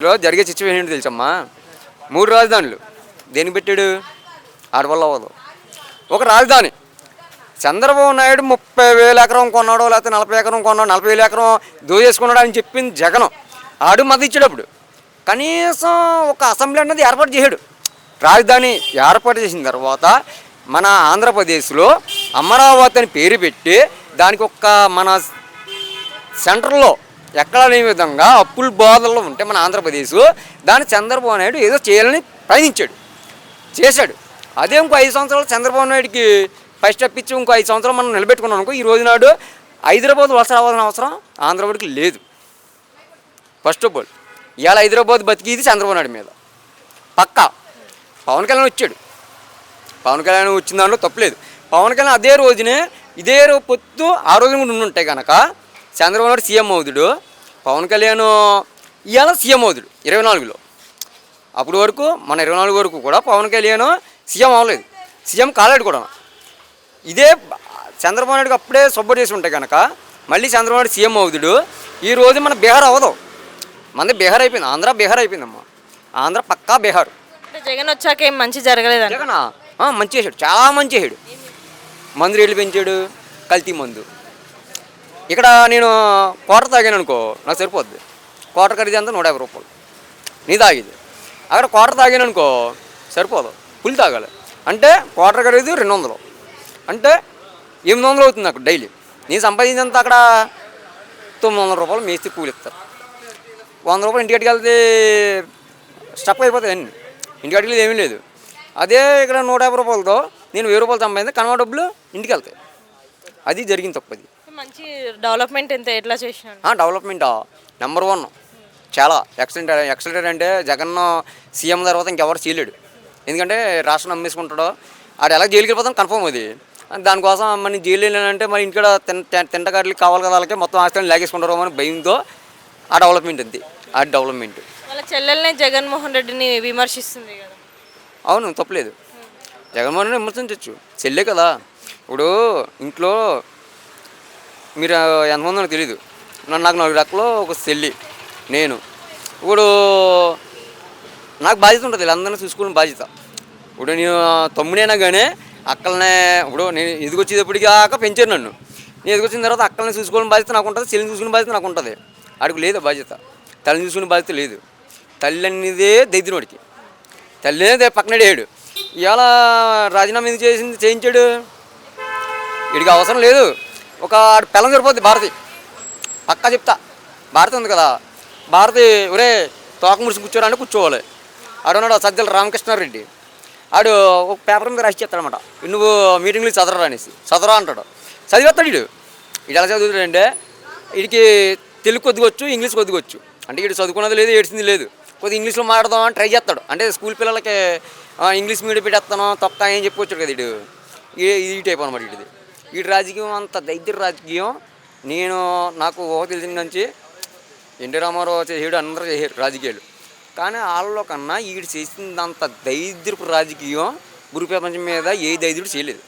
జరిగే సిచ్యువేషన్ ఏంటి తెలుసమ్మా? 3 రాజధానులు దేనికి పెట్టాడు? ఆడవల్ల అవ్వదు. ఒక రాజధాని చంద్రబాబు నాయుడు 30,000 ఎకరం కొన్నాడో లేకపోతే 40 ఎకరం కొన్నాడు, 40,000 ఎకరం దోచేసుకున్నాడు అని చెప్పింది జగన్. ఆడు మద్దతు ఇచ్చేటప్పుడు కనీసం ఒక అసెంబ్లీ అన్నది ఏర్పాటు చేశాడు. రాజధాని ఏర్పాటు చేసిన తర్వాత మన ఆంధ్రప్రదేశ్లో అమరావతి అని పేరు పెట్టి దానికి ఒక మన సెంటర్లో ఎక్కడ లేని విధంగా అప్పుల బాధల్లో ఉంటే మన ఆంధ్రప్రదేశ్ దాన్ని చంద్రబాబు నాయుడు ఏదో చేయాలని ప్రయత్నించాడు, చేశాడు. అదే ఇంకో 5 సంవత్సరాలు చంద్రబాబు నాయుడికి ఫస్ట్ స్టెప్ ఇచ్చి ఇంకో 5 సంవత్సరాలు మనం నిలబెట్టుకున్నాం అనుకో, ఈ రోజు నాడు హైదరాబాద్ వలస రావాల్సిన అవసరం ఆంధ్రప్రదేశ్కి లేదు. ఫస్ట్ ఆఫ్ ఆల్ ఇవాళ హైదరాబాద్ బతికిది చంద్రబాబు నాయుడు మీద పక్కా. పవన్ కళ్యాణ్ వచ్చాడు, పవన్ కళ్యాణ్ వచ్చిన దాంట్లో తప్పులేదు. పవన్ కళ్యాణ్ అదే రోజునే ఇదే పొత్తు ఆ రోజున కూడా ఉంటే కనుక చంద్రబాబు నాయుడు సీఎం అవుతుడు, పవన్ కళ్యాణ్ ఇవాళ సీఎం అవుతుడు 24లో. అప్పటి వరకు మన 24 వరకు కూడా పవన్ కళ్యాణ్ సీఎం అవ్వలేదు, సీఎం కాలేడు కూడా. ఇదే చంద్రబాబు నాయుడుకి అప్పుడే సపోర్ట్ చేసి ఉంటే కనుక మళ్ళీ చంద్రబాబు నాయుడు సీఎం అవుతుడు. ఈ రోజు మన బీహార్ అవ్వదు, మనది బీహార్ అయిపోయింది, ఆంధ్ర బీహార్ అయిపోయిందమ్మా. ఆంధ్ర పక్కా బీహార్. జగన్ వచ్చాక ఏం మంచి జరగలేదు. జగన్ మంచి చేశాడు, చాలా మంచి చేశాడు. మందు రేట్లు పెంచాడు, కల్తీ మందు. ఇక్కడ నేను క్వార్టర్ తాగాను అనుకో, నాకు సరిపోద్ది. క్వార్టర్ ఖరీదు అంతా 150 రూపాయలు నీ తాగేది. అక్కడ క్వార్టర్ తాగాను అనుకో సరిపోదు, ఫుల్ తాగాలి. అంటే క్వార్టర్ ఖరీదు 200, అంటే 800 అవుతుంది నాకు డైలీ. నేను సంపాదించినంత అక్కడ 900 రూపాయలు మేస్త్రి కూలి ఇస్తారు. 100 రూపాయలు ఇంటికి వెళ్తే స్టప్ అయిపోతాయి అన్నీ, ఇంటికి ఏమీ లేదు. అదే ఇక్కడ 150 రూపాయలతో నేను 1000 రూపాయలు సంపాదించి కనవ డబ్బులు ఇంటికి వెళ్తాయి. అది జరిగింది తప్పది. మంచి డెవలప్మెంట్ ఎంత ఎట్లా చేసినాడు? డెవలప్మెంటా నెంబర్ 1, చాలా ఎక్సలెంట్. అంటే జగన్ సీఎం తర్వాత ఇంకెవరు చేయలేడు. ఎందుకంటే రాష్ట్రం అమ్మేసుకుంటాడో ఆడు ఎలా జైలుకి వెళ్ళిపోతాను కన్ఫర్మ్ అది. దానికోసం మన జైలు వెళ్ళాలంటే మరి ఇంటికాడ తింటగాడికి కావాలి కదా, వాళ్ళకి మొత్తం ఆస్తులను లాగేసుకుంటారో అని భయంతో ఆ డెవలప్మెంట్ అంతే. ఆ డెవలప్మెంట్ వాళ్ళ చెల్లెల్ని జగన్మోహన్ రెడ్డిని విమర్శిస్తుంది కదా. అవును, తప్పలేదు. జగన్మోహన్ రెడ్డి విమర్శించవచ్చు, చెల్లే కదా. ఇప్పుడు ఇంట్లో మీరు ఎంతమంది నాకు తెలీదు, నాకు 4 రకాలు ఒక చెల్లి నేను. ఇప్పుడు నాకు బాధ్యత ఉంటుంది, వీళ్ళందరినీ చూసుకునే బాధ్యత. ఇప్పుడు నేను తమ్ముడైనా కానీ అక్కలనే, ఇప్పుడు నేను ఎదిగొచ్చేటప్పటికి కాక పెంచారు నన్ను. నేను ఎదిగొచ్చిన తర్వాత అక్కల్ని చూసుకోవాలని బాధ్యత నాకు ఉంటుంది, చెల్లిని చూసుకునే బాధ్యత నాకు ఉంటుంది. ఆడికి లేదు బాధ్యత, తల్లిని చూసుకునే బాధ్యత లేదు. తల్లి అనేదే దైద్యుడికి, తల్లి అనేది పక్కనడేయాడు. ఇవాళ రాజీనామా ఎందుకు చేయించాడు? వీడికి అవసరం లేదు. ఒక పిల్లం సరిపోద్ది. భారతి పక్కా చెప్తా, భారతి ఉంది కదా, భారతి ఒరే తోక ముడిసి కూర్చోరా అంటే కూర్చోవాలి. ఆడున్నాడు సజ్జల రామకృష్ణారెడ్డి, ఆడు ఒక పేపర్ మీద రాసి చెప్తాడనమాట, నువ్వు మీటింగ్లు చదవరా అనేసి. చదవరా అంటాడు, చదివేస్తాడు. వీడు ఎలా చదువుతాడంటే వీడికి తెలుగు కొద్దిగొచ్చు, ఇంగ్లీష్ కొద్దిగొచ్చు. అంటే వీడు చదువుకున్నది లేదు, ఏడ్చింది లేదు. కొద్దిగా ఇంగ్లీష్లో మాట్లాడదామని ట్రై చేస్తాడు. అంటే స్కూల్ పిల్లలకి ఇంగ్లీష్ మీడియం పెట్టేస్తాను తొక్క ఏం చెప్పుకొచ్చాడు కదా వీడు. ఈ టైప్ అనమాట వీడిది. వీడి రాజకీయం అంత దైద్య రాజకీయం. నాకు తెలిసిన నుంచి ఎన్టీ రామారావు చేసాడు, అందరూ చేసారు రాజకీయాలు. కానీ వాళ్ళలో కన్నా వీడు చేసినంత దైద్యపు రాజకీయం భూప్రపంచం మీద ఏ దైద్యుడు చేయలేదు.